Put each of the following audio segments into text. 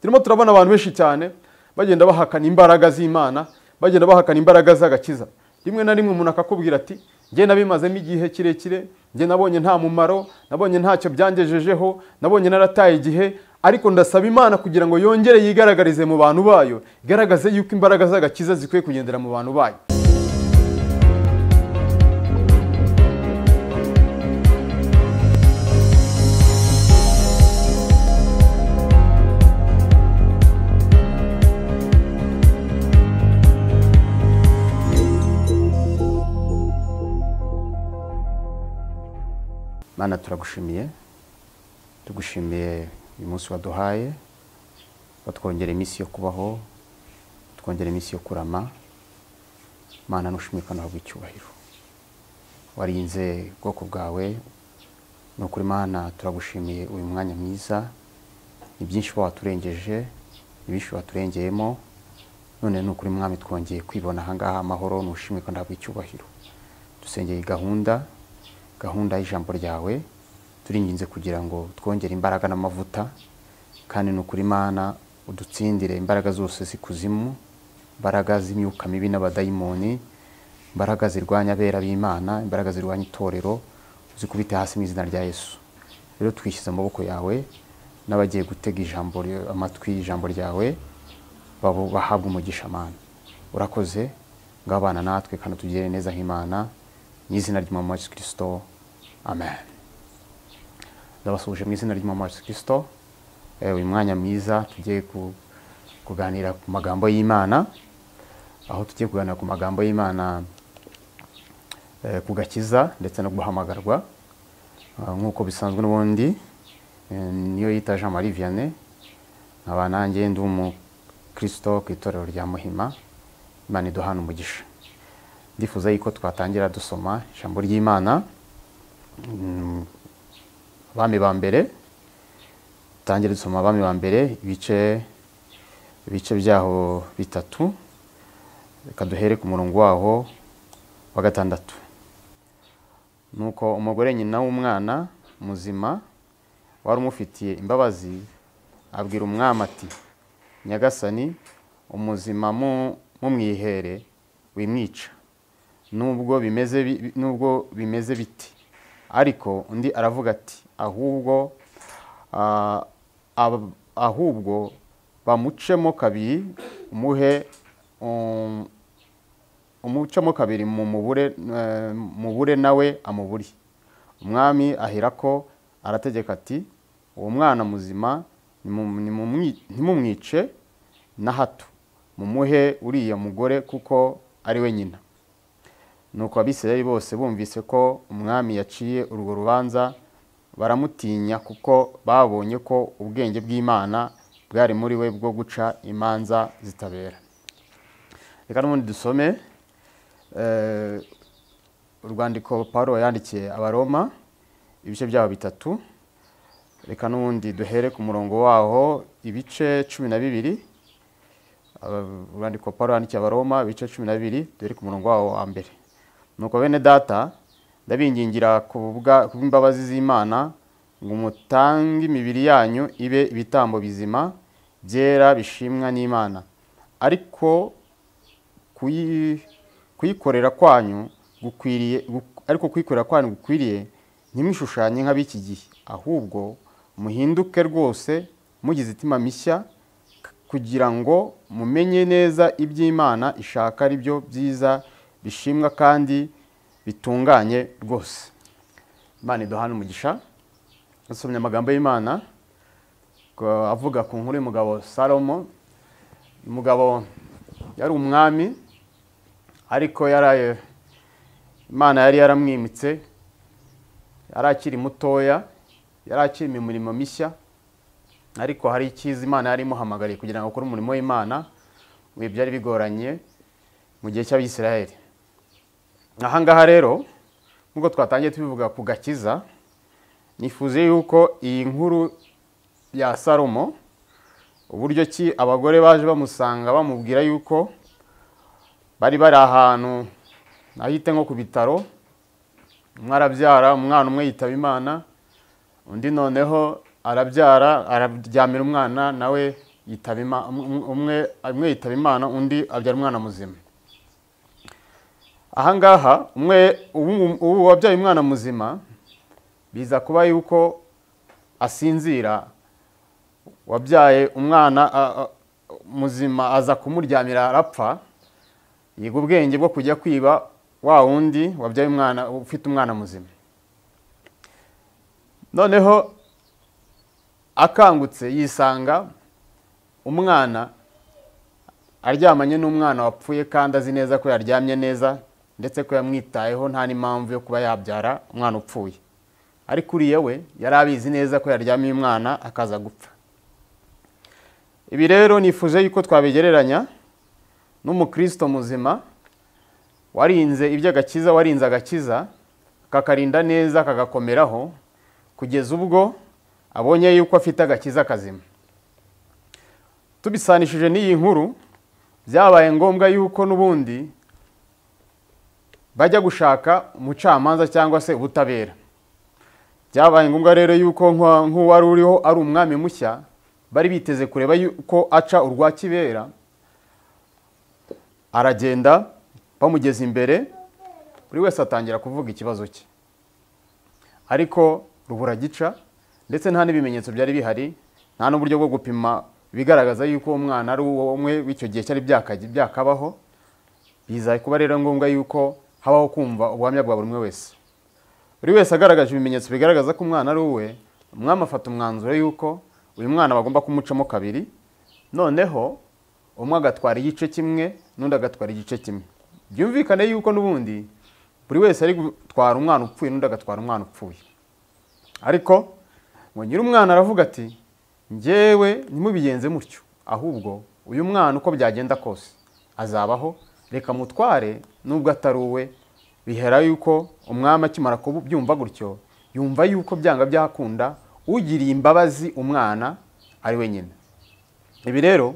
turimo turabona abantu benshi cyane bagenda bahakana imbaraga z'Imana, bagenda bahakana imbaraga z'agakiza. Rimwe na rimwe umuntu akakubwira ati njye nabimazemo igihe kirekire, njye nabonye nta mumaro, nabonye ntacyo byangejejeho, nabonye narataye igihe, ariko ndasaba Imana kugira ngo yongere yigaragarize mu bantu bayo, igaragaze yuko imbaraga z'agakiza zikwiye kugendera mu bantu bayo. Mana turagushimiye, tugushimiye uyu munsi waduhaye, watwongera iminsi yo kubaho, twongera iminsi yo kurama. Mana nushimye kandi uhabwe icyubahiro, warinze ubwoko bwawe. Nukuri Mana turagushimiye uyu mwanya mwiza, ni byinshi waturengeje, ni byinshi waturengeyemo, none nukuri Mwami twongeye kwibona ahangaha amahoro. Nushimye kandi uhabwe icyubahiro. Dusengeye gahunda y'ijambo ryawe, turinginze kugira ngo twongere imbaraga n'amavuta, kandi nukuri Mana udutsindire imbaraga zose zikuzimu, imbaraga z'imyuka mibi n'abadayimoni, imbaraga zirwanya abera b'Imana, imbaraga zirwanya itorero, uzikubite hasi mu izina rya Yesu. Rero twishyize mu maboko yawe, n'abagiye gutega amatwi ijambo ryawe bahabwa umugisha. Mana urakoze, ngabana natwe kandi tugire neza nk'Imana, mu izina ry'Umwami Yesu Kristo, amen. Ndabasuje mu izina ry'Umwami Yesu Kristo. Uyu mwanya mwiza tugiye kuganira ku magambo y'Imana, aho tugiye kuganira ku magambo y'Imana ku gakiza ndetse no guhamagarwa, nk'uko bisanzwe n'ubundi. Niyo yita Jean Marie Vianney, nkaba nanjye ndi umukristo ku itorero rya Muhima. Imana iduhana umugisha. Ndifuza yuko twatangira dusoma ijambo ry'Imana, Abami ba mbere. Tangira dusoma Abami ba mbere, ibice byaho bitatu. Reka duhere ku murongo waho wa 6. Nuko umugore nyina w'umwana muzima wari umufitiye imbabazi abwira umwami ati, Nyagasani, umuzima mumwihere wimwica, nubwo bimeze biti. Ariko undi aravuga ati, ahubwo bamucemo kabiri, umucemo kabiri mubure nawe amuburi. Umwami ahirako arategeka ati, uwo mwana muzima ntimumwice na hato, mumuhe uriya mugore kuko ari we nyina. Nuko Abisirayeli bose bumvise ko umwami yaciye urwo rubanza baramutinya, kuko babonye ko ubwenge bw'Imana bwari muri we bwo guca imanza zitabera. Reka n'ubundi dusome urwandiko Pawulo yandikiye Abaroma, ibice byaho 3. Reka n'ubundi duhere ku murongo waho ibice 12. Urwandiko Pawulo yandikiye Abaroma, ibice 12, duhere ku murongo waho wa mbere. Nuko bene data, ndabingingira kubw'imbabazi z'Imana ngo mutange imibiri yanyu ibe ibitambo bizima, byera, bishimwa n'Imana. Ariko kuyikorera kwanyu gukwiriye ntimwishushanye nk'ab'iki gihe, ahubwo muhinduke rwose mugize itima mishya, kugira ngo mumenye neza iby'Imana ishaka ari byo byiza, bishimwa kandi bitunganye rwose. Imana iduhana umugisha. Nasomye amagambo y'Imana avuga ku nkuru y'umugabo Salomo. Umugabo yari umwami, ariko Imana yari yaramwimitse, yari akiri mutoya, yari akiri mu mirimo mishya, ariko hari icyiza Imana yari imuhamagariye kugira ngo akore umurimo w'Imana mu bihe byari bigoranye mu gihe cy'Abisirayeli. Ahangaha rero nubwo twatangiye tubivuga ku gakiza, nifuze yuko iyi nkuru ya Salomo, uburyo ki abagore baje bamusanga bamubwira yuko bari ahantu nahite nko ku bitaro, umwe arabyara, umwana umwe yitaba Imana, undi noneho arabyara, araryamira umwana nawe umwe yitaba Imana, undi abyara umwana muzima. Ahangaha ubu wabyaye umwana muzima biza kuba yuko asinzira, wabyaye umwana muzima aza kumuryamira arapfa, yiga ubwenge bwo kujya kwiba wa wundi wabyaye umwana ufite umwana muzima. Noneho akangutse yisanga umwana aryamanye n'umwana wapfuye kandi azi neza ko yaryamye neza ndetse ko yamwitayeho nta n'impamvu yo kuba yabyara umwana upfuye. Ariko uriya we yari abizi neza ko yaryamiye umwana akaza gupfa. Ibi rero nifuje yuko twabigereranya n'umukristo muzima warinze iby'agakiza, warinze agakiza kakarinda neza kagakomeraho kugeza ubwo abonye yuko afite agakiza kazima. Tubisanishije n'iyi nkuru, byabaye ngombwa yuko n'ubundi bajya gushaka umucamanza cyangwa se ubutabera. Byabaye ngombwa rero yuko nk'uwari uriho ari umwami mushya, bari biteze kureba yuko aca urwa kibera. Aragenda bamugeza imbere, buri wese atangira kuvuga ikibazo cye, ariko rubura gica, ndetse nta n'ibimenyetso byari bihari, nta n'uburyo bwo gupima bigaragaza yuko umwana ari umwe w'icyo gihe cyari byakabaho. Biza kuba rero ngombwa yuko habaho kumva ubuhamya bwa buri umwe wese. Buri wese agaragaje ibimenyetso bigaragaza ko umwana ari uwe, umwami afata umwanzuro yuko uyu mwana bagomba kumucamo kabiri, noneho umwe agatwara igice kimwe n'undi agatwara igice kimwe. Byumvikane yuko n'ubundi buri wese ari gutwara umwana upfuye n'undi agatwara umwana upfuye. Ariko ngo nyiri umwana aravuga ati, njyewe ntimubigenze mutyo, ahubwo uyu mwana uko byagenda kose azabaho, reka mutware nubwo atari uwe. Bihera yuko umwami akimara kubyumva gutyo, yumva yuko byanga byakunda ugiriye imbabazi umwana ari wenyine. Ibi rero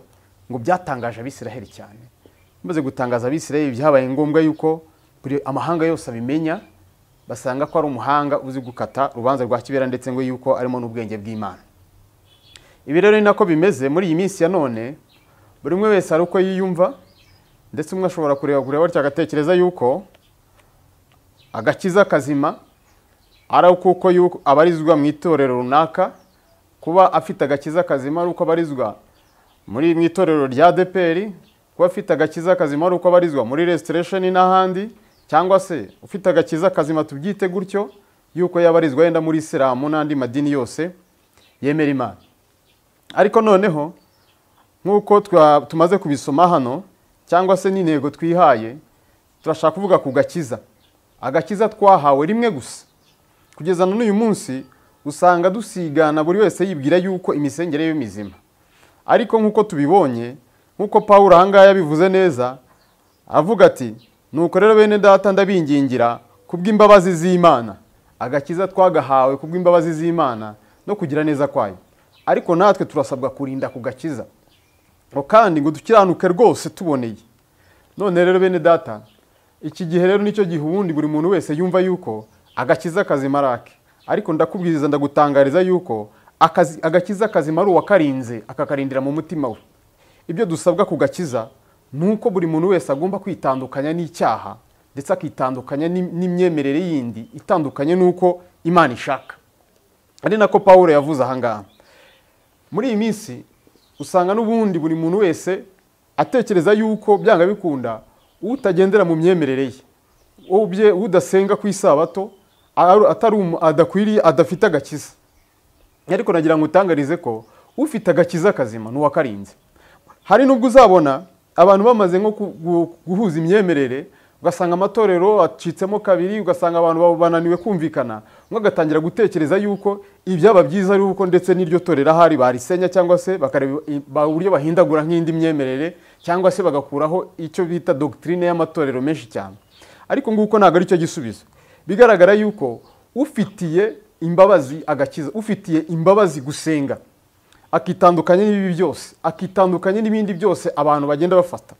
ngo byatangaje Abisiraheli cyane. Bimaze gutangaza Abisiraheli, byabaye ngombwa yuko buri amahanga yose abimenya, basanga ko ari umuhanga uzi gukata urubanza rwa kibera, ndetse ngo yuko arimo n'ubwenge bw'Imana. Ibi rero ni nako bimeze muri iyi minsi ya none. Buri umwe wese ari uko yiyumva, ndetse umwe ashobora kureba batyo agatekereza yuko agakiza kazima ari uko yuko abarizwa mu itorero runaka. Kuba afite agakiza kazima ari uko abarizwa mu itorero rya ADEPR, kuba afite agakiza kazima ari uko abarizwa muri Restoration n'ahandi, cyangwa se ufite agakiza kazima tubyite gutyo yuko yabarizwa yenda muri Islam n'andi madini yose yemera Imana. Ariko noneho nk'uko tumaze kubisoma hano, cyangwa se n'intego twihaye, turashaka kuvuga ku gakiza. Agakiza twahawe rimwe gusa. Kugeza n'uyu munsi usanga dusigana, buri wese yibwira yuko imisengere yo mizima. Ariko nk'uko tubibonye, nk'uko Pawulo ahangaha yabivuze neza, avuga ati, nuko rero bene data ndabingingira kubw'imbabazi z'Imana. Agakiza twagahawe kubw'imbabazi z'Imana no kugira neza kwayo. Ariko natwe turasabwa kurinda ku gakiza, kandi ngo dukiranuke rwose tuboneye. None rero bene data, iki gihe rero nicyo gihe ubundi buri muntu wese yumva yuko agakiza kazima arake. Ariko ndakubwiriza ndagutangariza yuko agakiza kazima ari uwakarinze akakarindira mu mutima we. Ibyo dusabwa ku gakiza nuko buri muntu wese agomba kwitandukanya n'icyaha, ndetse akitandukanya n'imyemerere yindi itandukanye nuko Imana ishaka. Ari nako Pawulo yavuze ahangaha. Muri iyi minsi usanga n'ubundi buri muntu wese atekereza yuko byanga bikunda utagendera mu myemerere ye, udasenga ku isabato, adakwiriye, adafite agakiza. Ariko nagira ngo utangarize ko ufite agakiza kazima n'uwakarinze. Hari nubwo uzabona abantu bamaze nko guhuza imyemerere, ugasanga amatorero acitsemo kabiri, ugasanga abantu bananiwe kumvikana, agatangira gutekereza yuko ibyaba byiza ari uko ndetse n'iryo torero ahari barisenya, cyangwa se bakareba uburyo bahindagura nk'indi myemerere, cyangwa se bagakuraho icyo bita doctrine y'amatorero menshi cyane. Ariko nguko ntabwo ari cyo gisubizo. Bigaragara yuko ufitiye imbabazi agakiza, ufitiye imbabazi gusenga, akitandukanye n'ibibi byose, akitandukanye n'ibindi byose abantu bagenda bafata.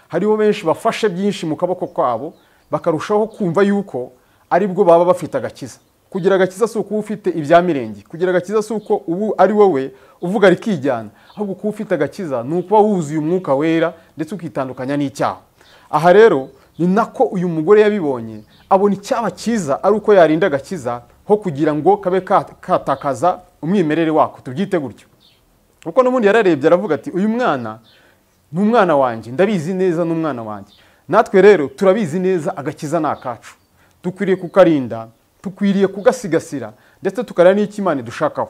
Hariho benshi bafashe byinshi mu kaboko kwabo, bakarushaho kumva yuko aribwo baba bafite agakiza. kugira agakiza si uko ufite ibya mirenge, kugira agakiza si uko ubu ari wowe uvuga rikijyana, ahubwo kuba ufite agakiza ni ukuba wuzuye umwuka wera ndetse ukitandukanya n'icyaha. Aha rero ni nako uyu mugore yabibonye, abona icyaba cyiza ari uko yarinda agakiza ho kugira ngo kabe katakaza umwimerere wako, tubyite gutyo. Kuko n'ubundi yararebye aravuga ati uyu mwana ni umwana wanjye, ndabizi neza n'umwana wanjye. Natwe rero turabizi neza agakiza ni akacu, dukwiriye kukarinda, tukwiriye kugasigasira ndetse tukareba n'icyo Imana idushakaho.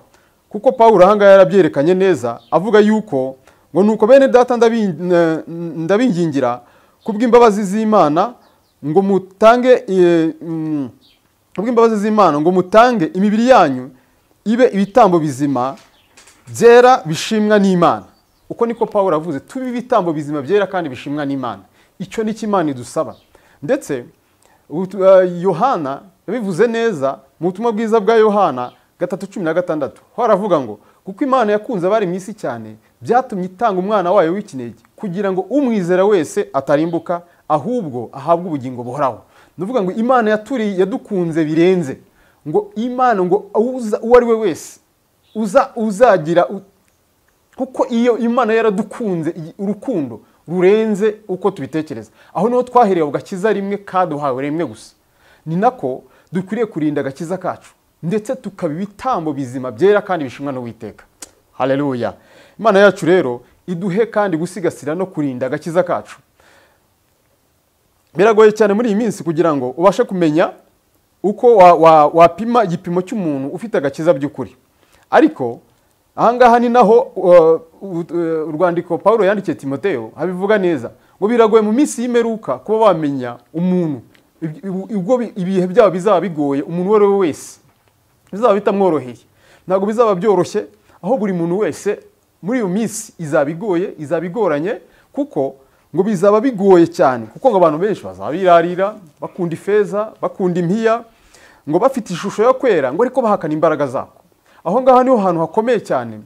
Kuko Pawulo ahangaha yarabyerekanye neza avuga yuko ngo nuko bene data ndabingingira kubw'imbabazi z'Imana ngo mutange imibiri yanyu ibe ibitambo bizima byera bishimwa n'Imana. Uko niko Pawulo avuze, tubi ibitambo bizima byera kandi bishimwa n'Imana. Icyo ni Imana idusaba. Ndetse Yohana yabivuze neza mu butumwa bwiza bwa Yohana 3:16, ho aravuga ngo kuko Imana yakunze abari mu isi cyane byatumye itanga umwana wayo w'ikinege kugira ngo umwizera wese atarimbuka ahubwo ahabwe ubugingo buhoraho. Nuvuga ngo Imana yadukunze birenze, ngo Imana ngo uwo ari we wese uzagira, kuko iyo Imana yaradukunze urukundo rurenze uko tubitekereza. Aho niho twahereye ugakiza rimwe kaduhawe rimwe gusa. Ni nako dukwiriye kurinda agakiza kacu ndetse tukaba ibitambo bizima byera kandi bishimwa n'Uwiteka. Haleluya. Imana yacu rero iduhe kandi gusigasira no kurinda agakiza kacu. Biragoye cyane muri iyi minsi kugira ngo ubashe kumenya uko wapima igipimo cy'umuntu ufite agakiza by'ukuri. Ariko ahangaha ni naho urwandiko Pawulo yandikiye Timoteyo habivuga neza ngo biragoye mu minsi y'imperuka kuba wamenya umuntu, ubwo ibihe byabo bizaba bigoye umuntu wari we wese, bizaba bitamworoheye, ntabwo bizaba byoroshye, aho buri muntu wese muri iyo minsi izaba igoye, izaba igoranye, kuko ngo bizaba bigoye cyane, kuko ngo abantu benshi bazaba birarira, bakunda ifeza, bakunda impiya, ngo bafite ishusho yo kwera, ngo ariko bahakana imbaraga zako. Aho ngaho niho hantu hakomeye cyane.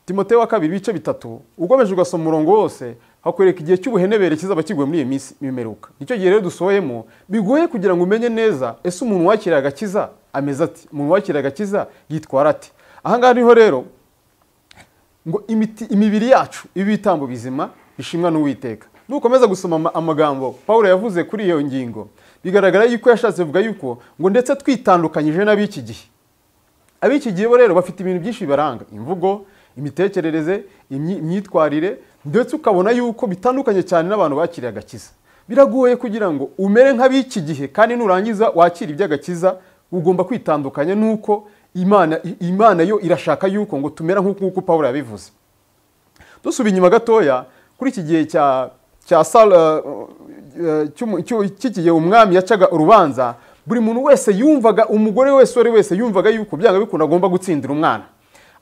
Timoteyo wa 2:3 ugomeje ugasoma umurongo wose hakwereka igihe cy'ubuhenebere kizaba kigwe muri iyi minsi y'imperuka. Nicyo gihe rero dusohemo bigoye kugira ngo umenye neza ese umuntu wakira agakiza ameze ati, umuntu wakira agakiza yitwara ati. Aha ngaho niho rero ngo imibiri yacu ibitambo bizima bishimwa n'Uwiteka. Nukomeza gusoma amagambo Pawulo yavuze kuri iyo ngingo, bigaragara yuko yashatse kuvuga yuko ngo ndetse twitandukanyije n'abiki gihe. Abiki gihe bo rero bafite ibintu byinshi bibaranga, imvugo, imitekerereze, imyitwarire, ndetse ukabona yuko bitandukanye cyane n'abantu bakiriye agakiza. Biragoye kugira ngo umere nk'abiki gihe, kandi nurangiza wakira iby'agakiza ugomba kwitandukanya nuko Imana yo irashaka yuko ngo tumera nk'uko Pawulo yabivuze. Dusubiye inyuma gatoya kuri iki gihe cy'igihe umwami yacaga urubanza, buri muntu wese yumvaga, umugore wese yumvaga yuko byanga bikunda agomba gutsindira umwana.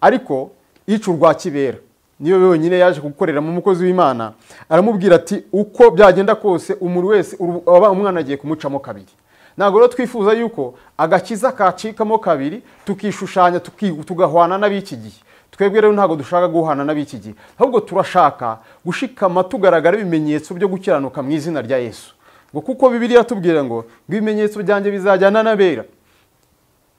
Ariko icu rwa kibera niyo wenyine yaje gukorera mu mukozi w'Imana, aramubwira ati uko byagenda kose umuntu wese umwana agiye kumucamo kabiri. Ntabwo rero twifuza yuko agakiza kacikamo kabiri tukishushanya tugahwana n'abiki gihe. Twebwe rero ntabwo dushaka guhana n'abiki gihe, ahubwo turashaka gushikama tugaragara ibimenyetso byo gukiranuka mu izina rya Yesu. Ngo kuko Bibiliya tubwira ngo ibimenyetso byanjye bizajyana n'abera,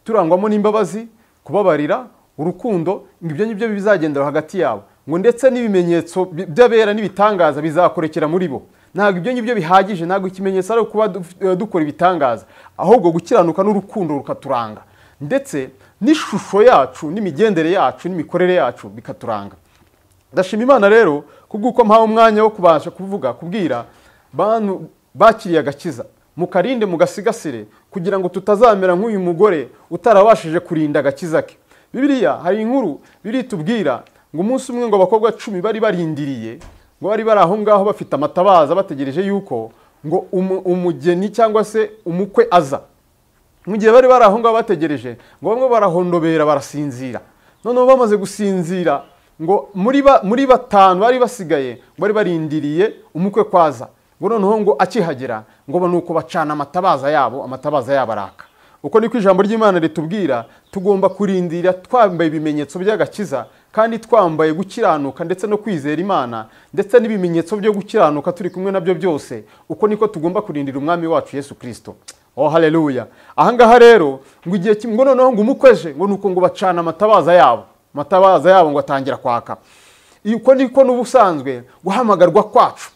turangwamo n'imbabazi, kubabarira, urukundo, ibyo nibyo bizagendera hagati yabo. Ngo ndetse n'ibimenyetso by'abera n'ibitangaza bizakorekera muri bo. Ntabwo ibyo ngibyo bihagije, ntabwo ikimenyetso ari kuba dukora ibitangaza, ahubwo gukiranuka n'urukundo rukaturanga, ndetse n'ishusho yacu n'imigendere yacu n'imikorere yacu bikaturanga. Ndashima Imana rero kubw'uko mpawe umwanya wo kubasha kubwira bantu bakiriye agakiza, mukarinde mugasigasire kugira ngo tutazamera nk'uyu mugore utarabashije kurinda agakiza ke. Bibiliya hari inkuru biritubwira ngo umunsi umwe ngo abakobwa 10 bari barindiriye, ngo bari bari aho ngaho bafite amatabaza bategereje yuko ngo umugeni cyangwa se umukwe aza. Mu gihe bari bari aho ngaho bategereje, ngo bamwe barahondobera barasinzira. Noneho bamaze gusinzira, ngo muri batanu bari basigaye bari barindiriye umukwe kwaza. Ngo noneho ngo akihagera ngo nuko bacana amatabaza yabo araka. Uko niko ijambo ry'Imana ritubwira, tugomba kurindira twambaye ibimenyetso by'agakiza, kandi twambaye gukiranuka ndetse no kwizera Imana, ndetse n'ibimenyetso byo gukiranuka turi kumwe nabyo byose. Uko niko tugomba kurindira umwami wacu Yesu Kristo. Oh haleluya. Ahangaha rero ngo igihe kimwe noneho ngo umukweje ngo nuko ngo bacana amatabaza yabo ngo atangira kwaka. Uko niko n'ubusanzwe guhamagarwa kwacu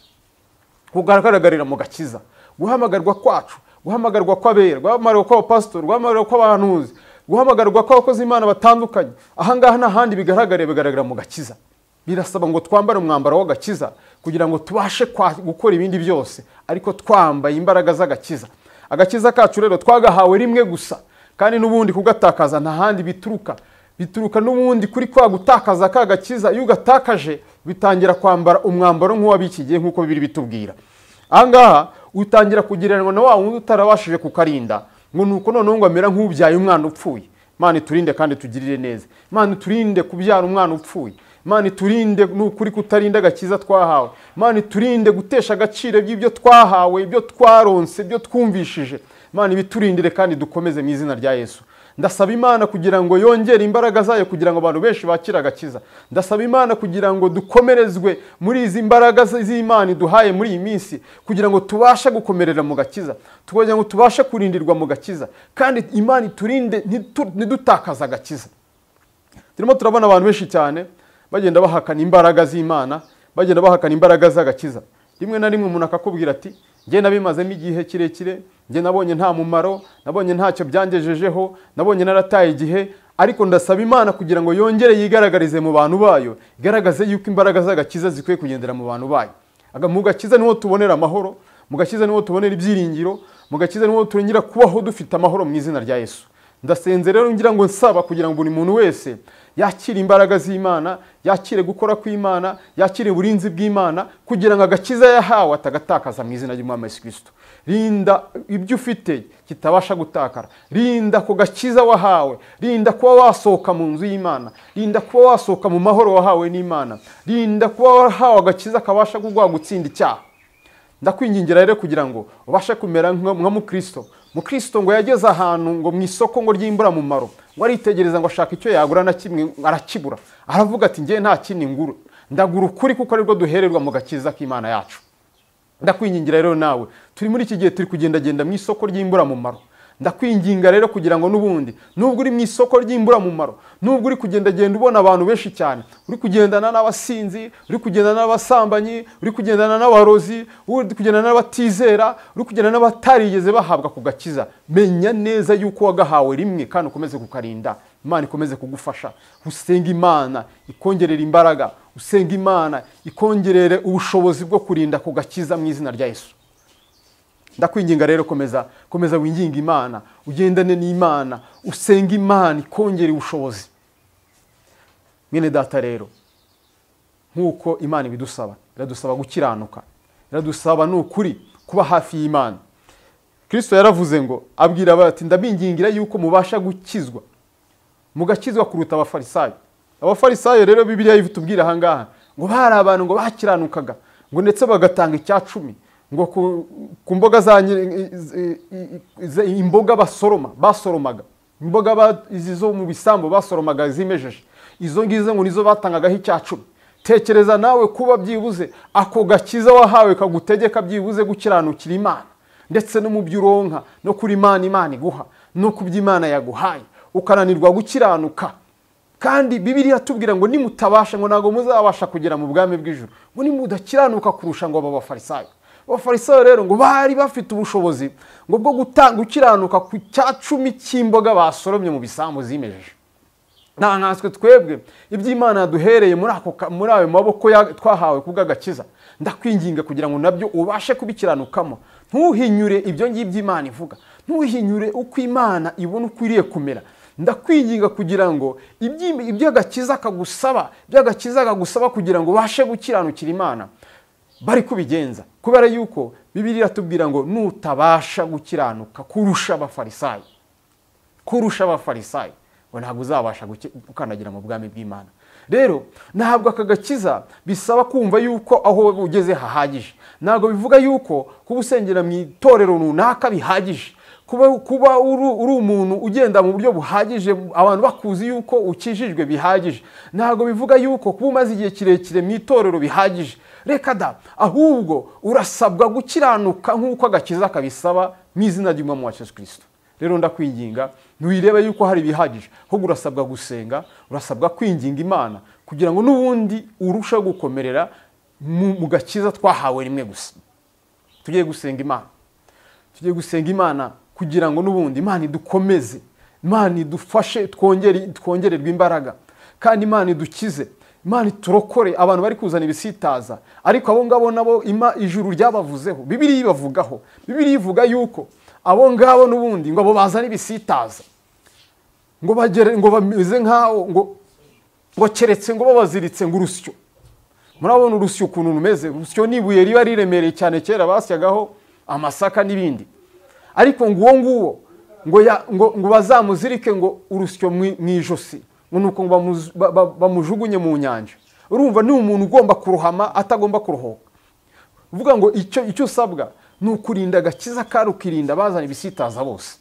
kugaragarira mu gakiza, guhamagarwa kwacu, guhamagarwa kw'abera, guhamagarwa kw'abapasitori, guhamagarwa kw'abahanuzi, guhamagarwa kw'abakozi Imana batandukanye. Ahangaha n'ahandi bigaragara mu gakiza. Birasaba ngo twambare umwambaro w'agakiza kugira ngo tubashe gukora ibindi byose, ariko twambaye imbaraga z'agakiza. Agakiza kacu rero twagahawe rimwe gusa, kandi n'ubundi kugatakaza nta handi bituruka n'ubundi kuri kwa gutakaza ka gakiza. Iyo ugatakaje bitangira kwambara umwambaro nk'uwabikigiye nk'uko bibiri bitubwira. Ahangaha utangira kugiranwa na wa wundi utarabashije kukarinda, ngo nuko noneho ngo amera nk'ubyaye umwana upfuye. Imana iturinde kandi tugirire neza. Imana iturinde kubyara umwana upfuye. Imana iturinde n'ukuri kutarinda agakiza twahawe. Imana iturinde gutesha agaciro by'ibyo twahawe, ibyo twaronse, ibyo twumvishije. Imana ibiturindire kandi dukomeze mu izina rya Yesu. Ndasaba Imana kugira ngo yongere imbaraga zayo kugira ngo abantu benshi bakire agakiza. Ndasaba Imana kugira ngo dukomerezwe muri izi mbaraga z'Imana iduhaye muri iyi minsi, kugira ngo tubashe gukomerera mu gakiza, kugira ngo tubashe kurindirwa mu gakiza, kandi Imana iturinde ntidutakaza agakiza. Turimo turabona abantu benshi cyane bagenda bahakana imbaraga z'Imana, bagenda bahakana imbaraga z'agakiza. Rimwe na rimwe umuntu akakubwira ati njye nabimazemo igihe kirekire, njye nabonye nta mumaro, nabonye ntacyo byangejejeho, nabonye narataye igihe, ariko ndasaba Imana kugira ngo yongere yigaragarize mu bantu bayo, igaragaze yuko imbaraga z'agakiza zikwiye kugendera mu bantu bayo. Mu gakiza niho tubonera amahoro, mu gakiza niho tubonera ibyiringiro, mu gakiza niho turengera kubaho dufite amahoro mu izina rya Yesu. Ndasenze rero ngira ngo nsaba kugira ngo buri muntu wese yakire imbaraga z'Imana, yakire gukora kw'Imana, yakire uburinzi bw'Imana, kugira ngo agakiza yahawe atagatakaza mu izina ry'Umwami Yesu Kristo. Rinda ibyo ufite kitabasha gutakara. Rinda ko gakiza wahawe. Rinda kuba wasohoka mu nzu y'Imana. Rinda kuba wasohoka mu mahoro wahawe n'Imana. Rinda kuba wahawe agakiza kabasha gutsinda icyaha. Ndakwingingira rero kugira ngo ubashe kumera nka Mukristo. Mukristo ngo yageze ahantu ngo mu isoko ngo ry'imbura mu maro, ngo aritegereza ngo ashaka icyo yagura na kimwe arakibura. Aravuga ati njye nta kindi ngura, ndagura ukuri kuko aribwo duhererwa mu gakiza k'Imana yacu. Ndakwingingira rero nawe turi muri iki gihe turi kugendagenda mu isoko ry'imbura mu maro. Ndakwinginga rero kugira ngo n'ubundi nubwo uri mu isoko ry'imbura mu maro, nubwo uri kugendagenda ubona abantu benshi cyane, uri kugendana n'abasinzi, uri kugendana n'abasambanyi, uri kugendana n'abarozi, uri kugendana n'abatizera, uri kugendana n'abatarigeze bahabwa ku gakiza, menya neza yuko wagahawe rimwe kandi ukomeze kukarinda. Imana ikomeze kugufasha. Usenga Imana ikongerera imbaraga, usenga Imana ikongerere ubushobozi bwo kurinda ku gakiza mu izina rya Yesu. Ndakwinginga rero komeza winginga Imana, ugendane n'Imana, usenga Imana ikongera ubushobozi. Mwene data rero, nkuko Imana ibidusaba, iradusaba gukiranuka, iradusaba n'ukuri kuba hafi y'Imana. Kristo yaravuze ngo abwira abati ndabingingira yuko mubasha gukizwa, mugakizwa kuruta abafarisayo. Abafarisayo rero Bibiliya ibitubwira ahangaha ngo bari abantu ngo bakiranukaga, ngo ndetse bagatanga icya-10, ngo ku mboga imboga basoromaga, imboga izo mu bisambo basoromaga zimejeje, izo ngizo ngo nizo batangagaho icya-10. Tekereza nawe kuba byibuze ako gakiza wahawe kagutegeka byibuze gukiranukira Imana, ndetse no mu by'uronka no kuri Imana iguha, no ku by'Imana yaguhaye ukananirwa gukiranuka. Kandi Bibiliya tubwira ngo nimutabasha ngo nago muzabasha kugera mu bwami bw'ijuru, ngo nimudakiranuka kurusha ngo abafarisayo. Abafarisayo rero ngo bari bafite ubushobozi ngo bwo gutanga ukiranuka ku cya-10 cy'imboga basoromye mu bisambu zimejeje. Ntankaswe twebwe iby'Imana yaduhereye muri ayo maboko twahawe kubw'agakiza. Ndakwinginga kugira ngo nabyo ubashe kubikiranukamo. Ntuhinyure ibyo ngibyo Imana ivuga, ntuhinyure uko Imana ibona ukwiriye kumera. Ndakwinginga kugira ngo iby'agakiza kagusaba kugira ngo ubashe gukiranukira Imana bari kubigenza, kubera yuko Bibiliya tubwira ngo nutabasha gukiranuka kurusha abafarisayo ngo ntabwo uzabasha gukandagira mu bwami bw'Imana. Rero ntabwo aka gakiza bisaba kumva yuko aho ugeze hahagije. Ntabwo bivuga yuko kuba usengera mu itorero runaka bihagije, kuba uri umuntu ugenda mu buryo buhagije abantu bakuzi yuko ukijijwe bihagije. Ntabwo bivuga yuko kuba umaze igihe kirekire mu itorero bihagije. Reka da, ahubwo urasabwa gukiranuka nk'uko agakiza kabisaba mu izina ry'umwami wacu Yesu Kristo. Rero ndakwinginga ntiwirebe yuko hari ibihagije, ahubwo urasabwa gusenga, urasabwa kwinginga Imana kugira ngo n'ubundi urusheho gukomerera mu gakiza twahawe rimwe gusa. Tugiye gusenga Imana kugira ngo n'ubundi Imana idukomeze, Imana idufashe, twongererwe imbaraga, kandi Imana idukize, Imana iturokore abantu bari kuzana ibisitaza. Ariko abo ngabo nabo ijuru ryabavuzeho, Bibiliya ibavugaho. Bibiliya ivuga yuko abo ngabo n'ubundi ngo abo bazana ibisitaza, ngo bameze nkaho ngo keretse ngo babaziritse ngo urusyo. Murabona urusyo ukuntu rumeze? Urusyo n'ibuye riba riremereye cyane, kera basyagaho amasaka n'ibindi. Ariko ngo uwo nguwo ngo bazamuzirike ngo urusyo mu ijosi, ngo nuko bamujugunye mu nyanja. Urumva ni umuntu ugomba kuruhama, atagomba kuruhoka. Uvuga ngo icyo usabwa ni ukurinda agakiza kandi ukirinda bazana ibisitaza bose.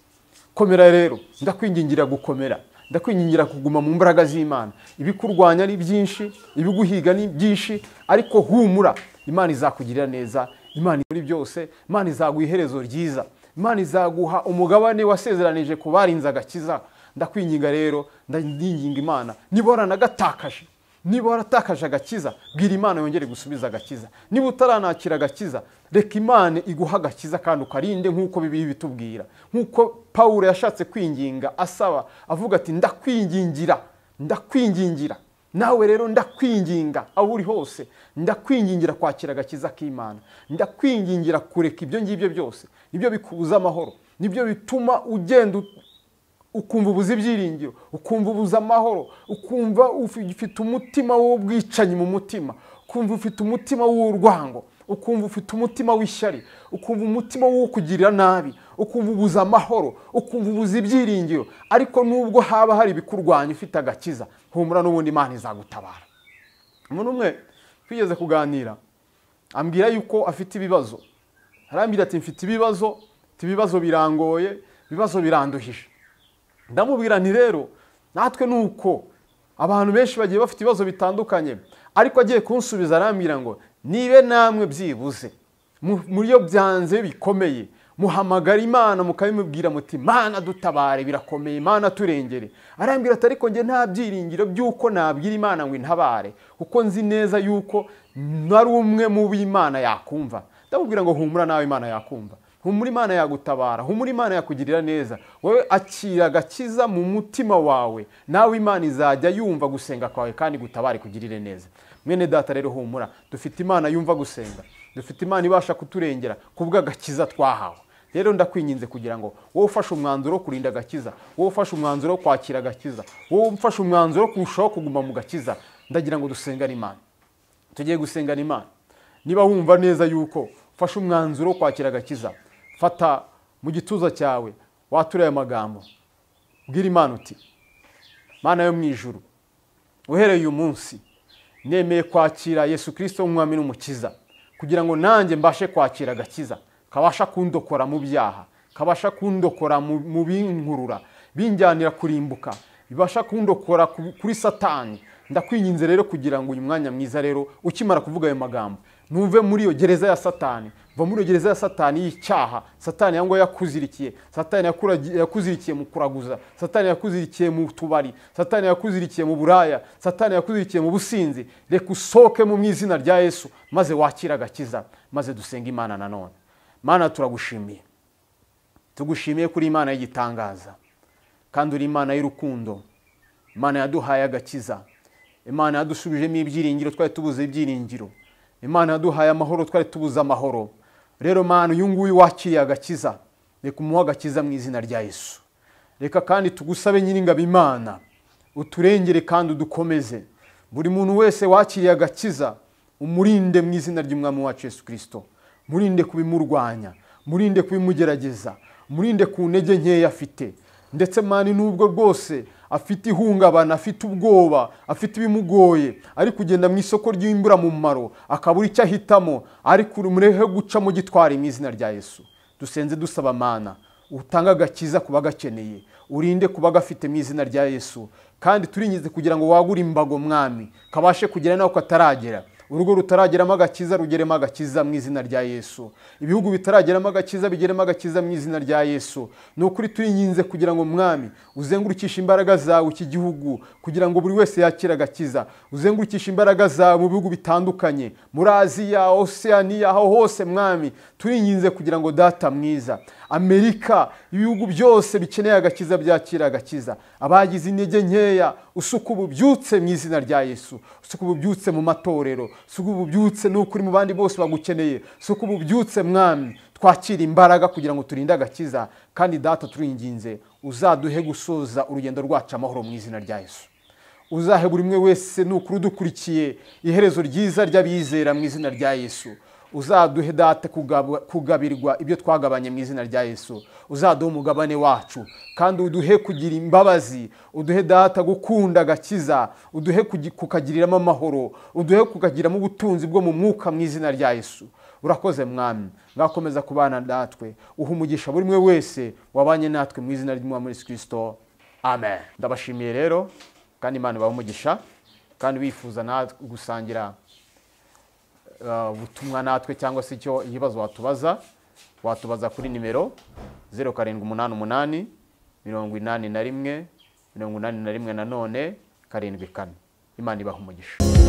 Komera rero, ndakwingingira gukomera, ndakwingingira kuguma mu mbaraga z'Imana. Ibikurwanya ni byinshi, ibiguhiga ni byinshi, ariko humura, Imana izakugirira neza. Imana muri byose, Imana izaguha iherezo ryiza, Imana izaguha umugabane wasezeranije ku barinze agakiza. Ndakwinginga rero, ndinginga Imana, niba waranatakaje, niba waratakaje agakiza, bwira Imana yongere gusubiza agakiza. Niba utaranakira agakiza, reka Imana iguha agakiza kandi ukarinde nk'uko Bibiliya bitubwira. Nk'uko Pawulo yashatse kwinginga asaba, avuga ati ndakwingingira. Nawe rero ndakwinginga aho uri hose, ndakwingingira kwakira agakiza k'Imana. Ndakwingingira kureka ibyo ngibyo byose, nibyo bikubuza amahoro, nibyo bituma ugenda ukumva ubuze ibyiringiro, ukumva ubuze amahoro, ukumva ufite umutima w'ubwicanyi mu mutima, ukumva ufite umutima w'urwango, ukumva ufite umutima w'ishyari, ukumva umutima wo kugirira nabi, ukumva ubuze amahoro, ukumva ubuze ibyiringiro. Ariko nubwo haba hari ibikurwanya ufite agakiza, humura n'ubundi Imana izagutabara. Umuntu umwe twigeze kuganira ambwira yuko afite ibibazo. Arambwira ati mfite ibibazo birangoye, ibibazo biranduhije. Ndamubwira nti rero natwe nuko abantu benshi bagiye bafite ibibazo bitandukanye, ariko agiye kunsubiza arambwira ngo nibe namwe byibuze muri yo byanze bikomeye muhamagara Imana mukabimubwira muti Mana dutabare, birakomeye, Mana turengere. Arambwira ati ariko nge nta byiringiro byuko nabwira Imana ngo intabare, kuko nzi neza yuko nari umwe mu b'Imana yakumva. Ndamubwira ngo humura, nawe Imana yakumva, humura, Imana yagutabara, humura, Imana yakugirira neza. Wowe akira agakiza mu mutima wawe, nawe Imana izajya yumva gusenga kwawe kandi gutabare kugirire neza. Mwene data rero humura, dufite Imana yumva gusenga, dufite Imana ibasha kuturengera kubwa agakiza twahawe. Rero ndakwinginze kugira ngo wowe ufashe umwanzuro wo kurinda agakiza, wowe ufashe umwanzuro wo kwakira agakiza, wowe ufashe umwanzuro wo kurushaho kuguma mu gakiza, ndagira ngo dusengane Imana. Tugiye gusengana Imana. Niba wumva neza yuko ufashe umwanzuro wo kwakira agakiza, fata mu gituza cyawe wature aya magambo, bwira Imana uti Mana yo mu ijuru, uhereye uyu munsi nemeye kwakira Yesu Kristo nk'umwami n'umukiza, kugira ngo nanjye mbashe kwakira agakiza kabasha kundokora mu byaha, kabasha kundokora mu binkurura binjyanira kurimbuka, bibasha kundokora kuri Satani. Ndakwinginze rero kugira ngo uyu mwanya mwiza rero ukimara kuvuga ayo magambo ntuve muri iyo gereza ya Satani, va muri iyo gereza ya Satani y'icyaha. Satani yango yakuzirikiye, Satani yakuzirikiye mu kuraguza, Satani yakuzirikiye mu tubari, Satani yakuzirikiye mu buraya, Satani yakuzirikiye mu businzi. Reka usohoke mu izina rya Yesu, maze wakira agakiza, maze dusenga Imana nanone. Mana turagushimiye, tugushimiye kuri Imana y'igitangaza, kandi uri Imana y'urukundo, Imana yaduhaye agakiza, Imana yadusubijemo ibyiringiro twari tubuze ibyiringiro, Imana yaduhaye amahoro twari tubuze amahoro. Rero Mana uyu nguyu wakiriye agakiza, reka umuhe agakiza mu izina rya Yesu. Reka kandi tugusabe Nyiringabo Imana uturengere kandi udukomeze. Buri muntu wese wakiriye agakiza umurinde mu izina ry'umwami wacu Yesu Kristo. Murinde kubimurwanya, murinde kubimugerageza, murinde ku ntege nkeya afite. Ndetse Mana nubwo rwose afite ihungabana, afite ubwoba, afite ibimugoye, ari kugenda mu isoko ry'imbura mu mumaro, akabura icyo ahitamo, ariko umurehe guca mu gitwari mu izina rya Yesu. Dusenze dusaba Mana utanga agakiza kuba gakeneye, urinde kuba gafite mu izina rya Yesu. Kandi turingize kugira ngo wagure imbago mwami, kabashe kugera naho kataragera. urugo rutarageramo agakiza rugeremo agakiza mu izina rya Yesu. Ibihugu bitarageramo agakiza bigeremo agakiza mu izina rya Yesu. Ni ukuri turinginze kugira ngo Mwami uzengurukishe imbaraga zawe iki gihugu kugira ngo buri wese yakire agakiza. Uzengurukishe imbaraga zawe mu bihugu bitandukanye, muri Aziya, Oceania, aho hose Mwami turinginze kugira ngo Data mwiza, Amerika, ibihugu byose bikeneye agakiza byakira agakiza. Abagize intege nkeya usuka ububyutse mu izina rya Yesu. Usuka ububyutse mu matorero, usuka ububyutse n'ukuri mu bandi bose bagukeneye. Usuka ububyutse Mwami, twakira imbaraga kugira ngo turinde agakiza. Kandi Data turinginze uzaduhe gusoza urugendo rwacu amahoro mu izina rya Yesu. Uzahe buri umwe wese n'ukuri udukurikiye iherezo ryiza ry'abizera mu izina rya Yesu. Uzaduhe Data kugabirwa ibyo twagabanye mu izina rya Yesu. Uzaduhe umugabane wacu kandi uduhe kugira imbabazi. Uduhe Data gukunda agakiza, uduhe kukagiriramo amahoro, uduhe kukagiramo ubutunzi bwo mu mwuka mu izina rya Yesu. Urakoze Mwami, ngakomeza kubana natwe, uha umugisha buri umwe wese wabanye natwe mu izina ry'Umwami Yesu Kristo. Amen. Ndabashimiye rero kandi Imana ibahe umugisha, kandi wifuza natwe gusangira ubutumwa natwe cyangwa se icyo ikibazo watubaza kuri nimero 0788 81 81 nanone 74. Imana ibahe umugisha.